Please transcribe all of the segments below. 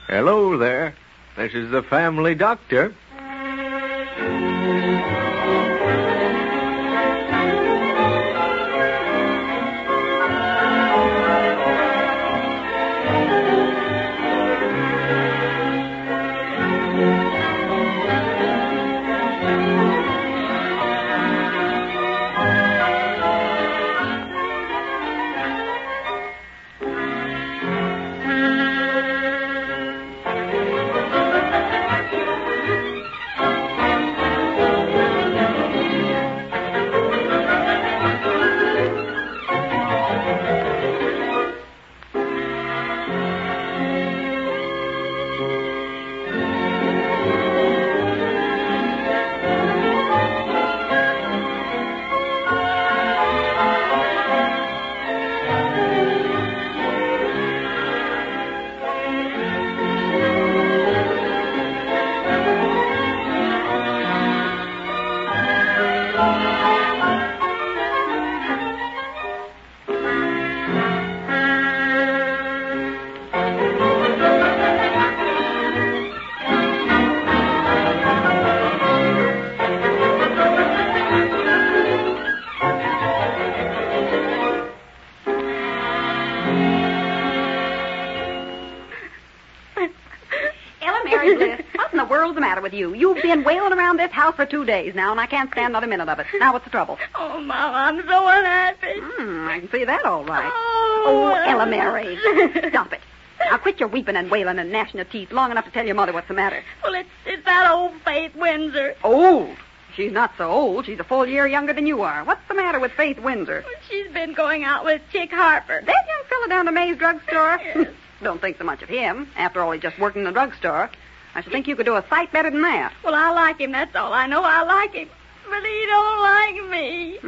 Hello there. This is the family doctor. With you. You've been wailing around this house for 2 days now, and I can't stand another minute of it. Now, what's the trouble? Oh, Mama, I'm so unhappy. I can see that all right. Oh, Ella Mary. Stop it. Now, quit your weeping and wailing and gnashing your teeth long enough to tell your mother what's the matter. Well, it's that old Faith Windsor. Old? She's not so old. She's a full year younger than you are. What's the matter with Faith Windsor? Well, she's been going out with Chick Harper. That young fella down to May's drugstore? Yes. Don't think so much of him. After all, he just worked in the drugstore. I should think you could do a sight better than that. Well, I like him, that's all. I know I like him. But he don't like me.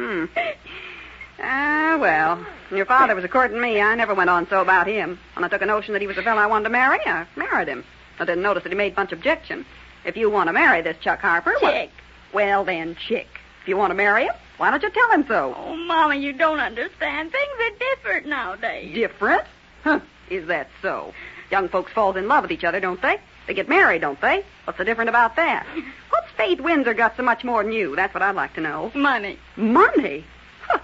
Well, your father was a courting me. I never went on so about him. When I took a notion that he was the fellow I wanted to marry, I married him. I didn't notice that he made much objection. If you want to marry this Chuck Harper... Chick. Well, then, Chick. If you want to marry him, why don't you tell him so? Oh, Mama, you don't understand. Things are different nowadays. Different? Huh. Is that so? Young folks fall in love with each other, don't they? They get married, don't they? What's so different about that? What's Faith Windsor got so much more than you? That's what I'd like to know. Money. Money? Huh.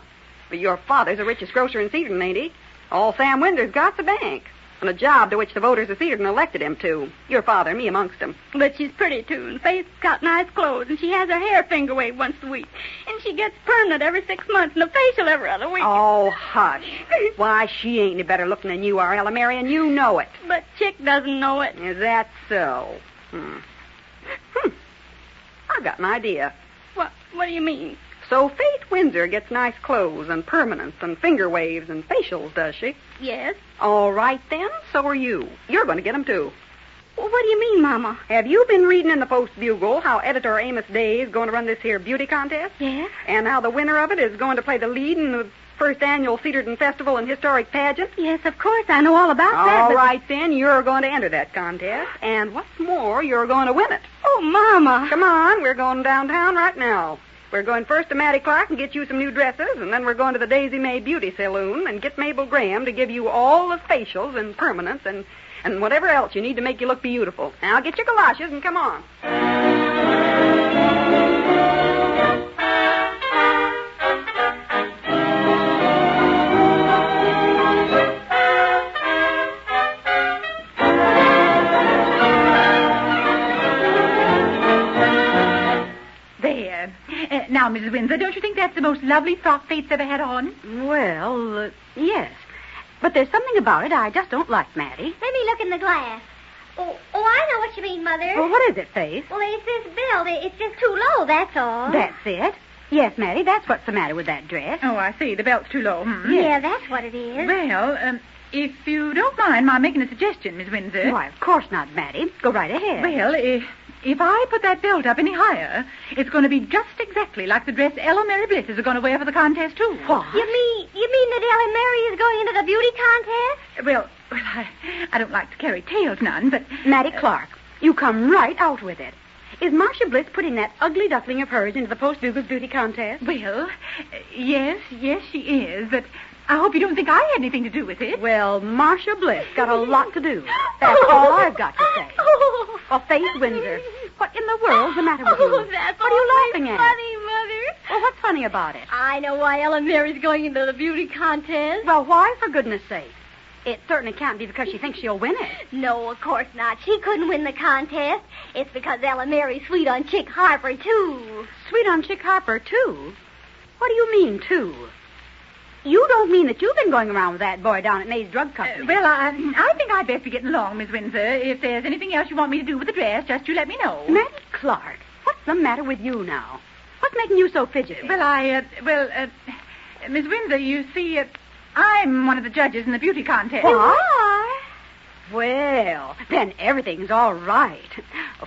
But your father's the richest grocer in Cedarton, ain't he? All Sam Windsor's got's a bank. And a job to which the voters of Cedarton elected him to. Your father, me amongst them. But she's pretty, too, and Faith's got nice clothes, and she has her hair finger waved once a week. And she gets permanent every 6 months and a facial every other week. Oh, hush. Why, she ain't any better looking than you are, Ella Mary, and you know it. But Chick doesn't know it. Is that so? I've got an idea. What do you mean? So Faith Windsor gets nice clothes and permanents and finger waves and facials, does she? Yes. All right, then. So are you. You're going to get them, too. Well, what do you mean, Mama? Have you been reading in the Post-Bugle how Editor Amos Day is going to run this here beauty contest? Yes. And how the winner of it is going to play the lead in the first annual Cedarton Festival and Historic Pageant? Yes, of course. I know all about that. All right, then. You're going to enter that contest. And what's more, you're going to win it. Oh, Mama. Come on. We're going downtown right now. We're going first to Mattie Clark and get you some new dresses, and then we're going to the Daisy Mae Beauty Saloon and get Mabel Graham to give you all the facials and permanents and whatever else you need to make you look beautiful. Now, get your galoshes and come on. Now, Mrs. Windsor, don't you think that's the most lovely frock Faith's ever had on? Well, yes. But there's something about it I just don't like, Mattie. Let me look in the glass. Oh, I know what you mean, Mother. Well, what is it, Faith? Well, it's this belt. It's just too low, that's all. That's it. Yes, Mattie, that's what's the matter with that dress. Oh, I see. The belt's too low. Yeah, that's what it is. Well, if you don't mind my making a suggestion, Miss Windsor. Why, of course not, Mattie. Go right ahead. Well, if I put that belt up any higher, it's going to be just exactly like the dress Ella Mary Bliss is going to wear for the contest, too. What? You mean that Ella Mary is going into the beauty contest? Well, I don't like to carry tales none, but... Mattie Clark, you come right out with it. Is Marcia Bliss putting that ugly duckling of hers into the Post-Bugle's beauty contest? Well, yes, she is, but I hope you don't think I had anything to do with it. Well, Marcia Bliss got a lot to do. That's all I've got to say. Well, Faith Windsor, what in the world's the matter with you? Oh, that's what are you laughing at? funny, Mother. Well, what's funny about it? I know why Ella Mary's going into the beauty contest. Well, why, for goodness sake? It certainly can't be because she thinks she'll win it. No, of course not. She couldn't win the contest. It's because Ella Mary's sweet on Chick Harper, too. Sweet on Chick Harper, too? What do you mean, too? You don't mean that you've been going around with that boy down at May's Drug Company? I think I'd best be getting along, Miss Windsor. If there's anything else you want me to do with the dress, just you let me know. Mattie Clark, what's the matter with you now? What's making you so fidgety? Miss Windsor, you see, I'm one of the judges in the beauty contest. What? Well, then everything's all right.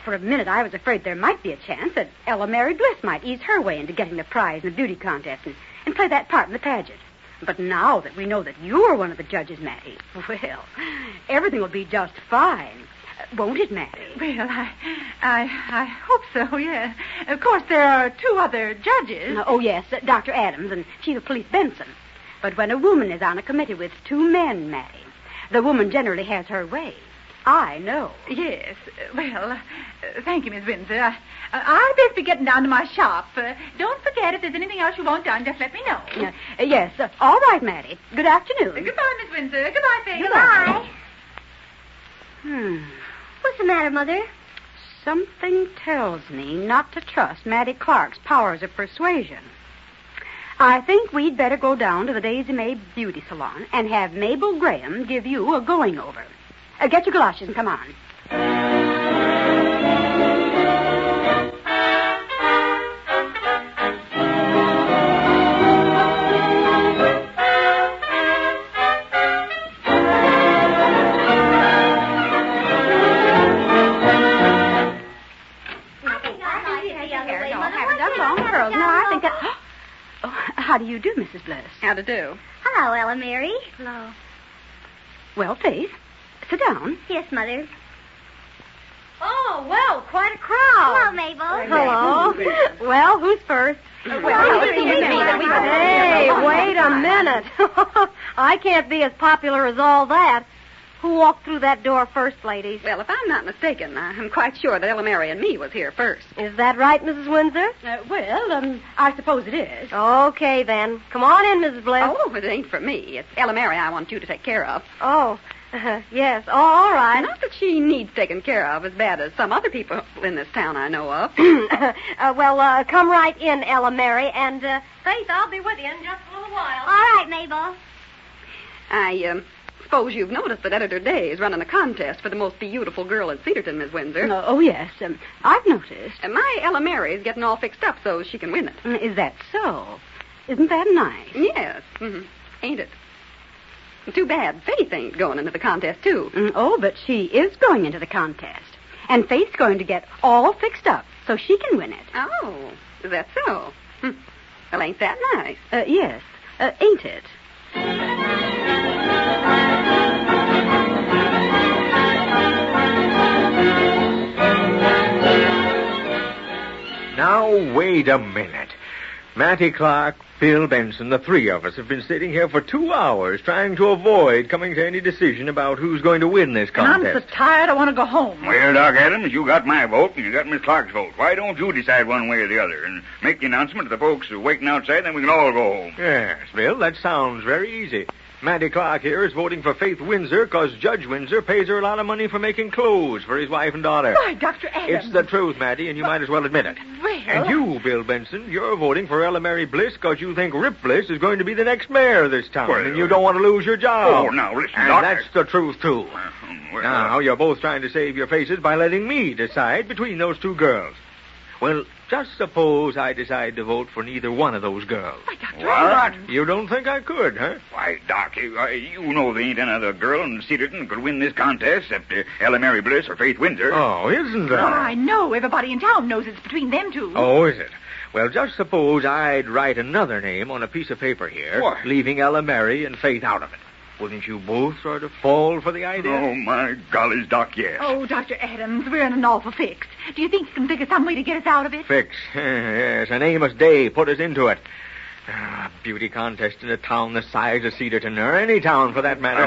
For a minute, I was afraid there might be a chance that Ella Mary Bliss might ease her way into getting the prize in the beauty contest and play that part in the pageant. But now that we know that you're one of the judges, Mattie, well, everything will be just fine. Won't it, Mattie? Well, I hope so, yeah. Of course, there are two other judges. Oh, yes, Dr. Adams and Chief of Police Benson. But when a woman is on a committee with two men, Mattie, the woman generally has her way. I know. Yes. Well, thank you, Miss Windsor. I'd best be getting down to my shop. Don't forget, if there's anything else you want done, just let me know. Yes. All right, Mattie. Good afternoon. Goodbye, Miss Windsor. Goodbye, Faith. Goodbye. What's the matter, Mother? Something tells me not to trust Mattie Clark's powers of persuasion. I think we'd better go down to the Daisy May Beauty Salon and have Mabel Graham give you a going-over. Get your galoshes and come on. How do you do, Mrs. Bliss? How to do? Hello, Ella Mary. Hello. Well, Faith, sit down. Yes, Mother. Oh, well, quite a crowd. Hello, Mabel. Hello. Well, who's first? Hey, wait a minute. I can't be as popular as all that. Who walked through that door first, ladies? Well, if I'm not mistaken, I'm quite sure that Ella Mary and me was here first. Is that right, Mrs. Windsor? I suppose it is. Okay, then. Come on in, Mrs. Bliss. Oh, it ain't for me. It's Ella Mary I want you to take care of. Oh, yes. Oh, all right. Not that she needs taken care of as bad as some other people in this town I know of. Come right in, Ella Mary, and, Faith, I'll be with you in just a little while. All right, Mabel. I suppose you've noticed that Editor Day is running a contest for the most beautiful girl in Cedarton, Miss Windsor. Oh, yes. I've noticed. My Ella Mary's getting all fixed up so she can win it. Is that so? Isn't that nice? Yes. Mm-hmm. Ain't it? Too bad Faith ain't going into the contest, too. But she is going into the contest. And Faith's going to get all fixed up so she can win it. Oh, is that so? Well, ain't that nice? Yes. Ain't it? Now, wait a minute. Mattie Clark, Phil Benson, the three of us have been sitting here for 2 hours trying to avoid coming to any decision about who's going to win this contest. I'm so tired, I want to go home. Well, Doc Adams, you got my vote and you got Miss Clark's vote. Why don't you decide one way or the other and make the announcement to the folks who are waiting outside, then we can all go home? Yes, Bill, that sounds very easy. Mattie Clark here is voting for Faith Windsor because Judge Windsor pays her a lot of money for making clothes for his wife and daughter. Why, Dr. Adams? It's the truth, Mattie, and you might as well admit it. Well... And you, Bill Benson, you're voting for Ella Mary Bliss because you think Rip Bliss is going to be the next mayor of this town, and you don't want to lose your job. Oh, now, listen, and Doc. that's the truth, too. Now, you're both trying to save your faces by letting me decide between those two girls. Well, just suppose I decide to vote for neither one of those girls. Why, Dr. What? Adams. You don't think I could, huh? Why, Doc, you know there ain't another girl in Cedarton could win this contest except Ella Mary Bliss or Faith Windsor. Oh, isn't there? I know. Everybody in town knows it's between them two. Oh, is it? Well, just suppose I'd write another name on a piece of paper here, What? leaving Ella Mary and Faith out of it. Wouldn't you both sort of fall for the idea? Oh, my gollies, Doc, yes. Oh, Dr. Adams, we're in an awful fix. Do you think you can think of some way to get us out of it? Fix. Yes, an Amos Day put us into it. A beauty contest in a town the size of Cedarton, or any town for that matter.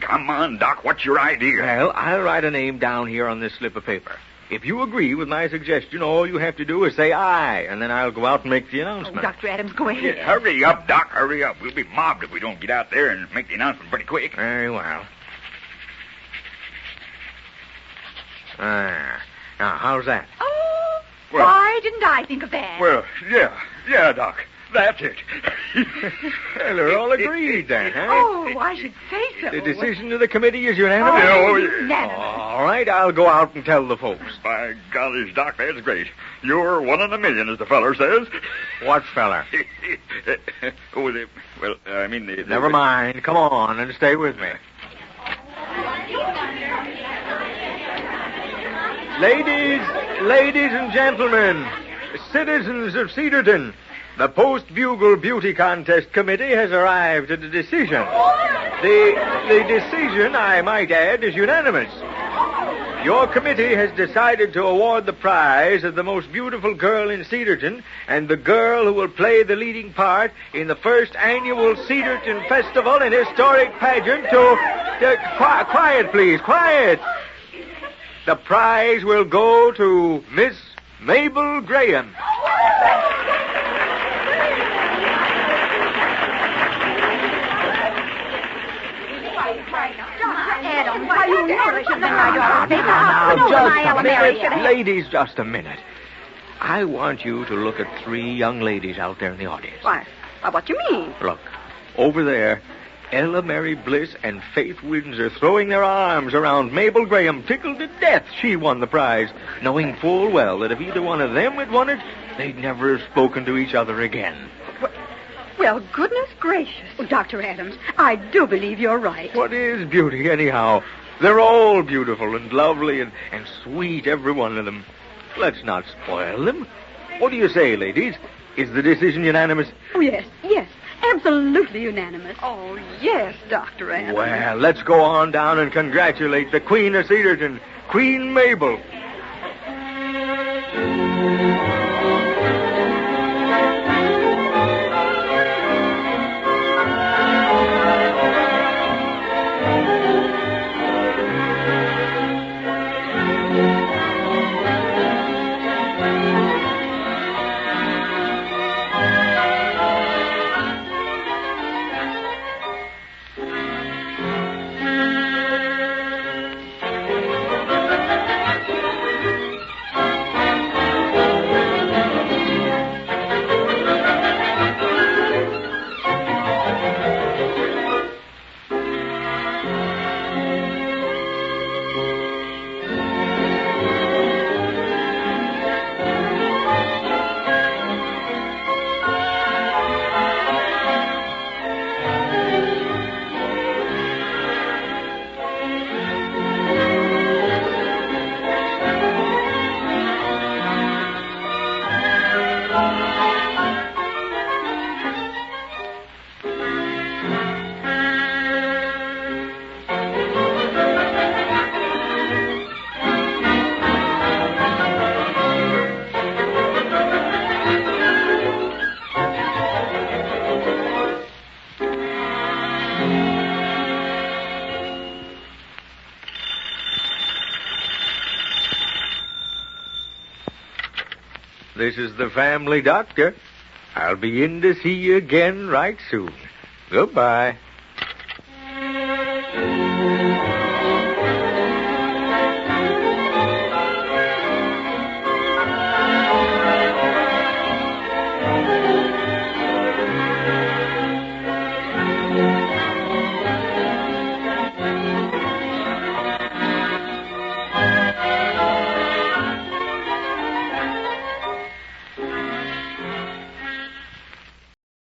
Come on, Doc. What's your idea? Well, I'll write a name down here on this slip of paper. If you agree with my suggestion, all you have to do is say aye, and then I'll go out and make the announcement. Oh, Dr. Adams, go ahead. Yeah, hurry up, Doc. Hurry up. We'll be mobbed if we don't get out there and make the announcement pretty quick. Very well. Now, how's that? Oh, Well- why didn't I think of that? Well, yeah, Doc. That's it. Well, they're all agreed then, huh? Oh, I should say so. The decision of the committee is unanimous? Oh, yeah. Unanimous. All right, I'll go out and tell the folks. By golly, Doc, that's great. You're one in a million, as the feller says. What feller? Never mind. Come on and stay with me. Ladies and gentlemen, citizens of Cedarton, the Post-Bugle Beauty Contest Committee has arrived at a decision. The decision, I might add, is unanimous. Your committee has decided to award the prize of the most beautiful girl in Cedarton and the girl who will play the leading part in the first annual Cedarton Festival and Historic Pageant quiet, please, quiet. The prize will go to Miss Mabel Graham. Adam, why you never should have been my daughter. Ladies, just a minute. I want you to look at 3 young ladies out there in the audience. Why, what you mean? Look, over there, Ella Mary Bliss and Faith Windsor throwing their arms around Mabel Graham, tickled to death she won the prize, knowing full well that if either one of them had won it, they'd never have spoken to each other again. Well, goodness gracious. Oh, Dr. Adams, I do believe you're right. What is beauty, anyhow? They're all beautiful and lovely and sweet, every one of them. Let's not spoil them. What do you say, ladies? Is the decision unanimous? Oh, yes, absolutely unanimous. Oh, yes, Dr. Adams. Well, let's go on down and congratulate the Queen of Cedarton, Queen Mabel. This is the family doctor. I'll be in to see you again right soon. Goodbye.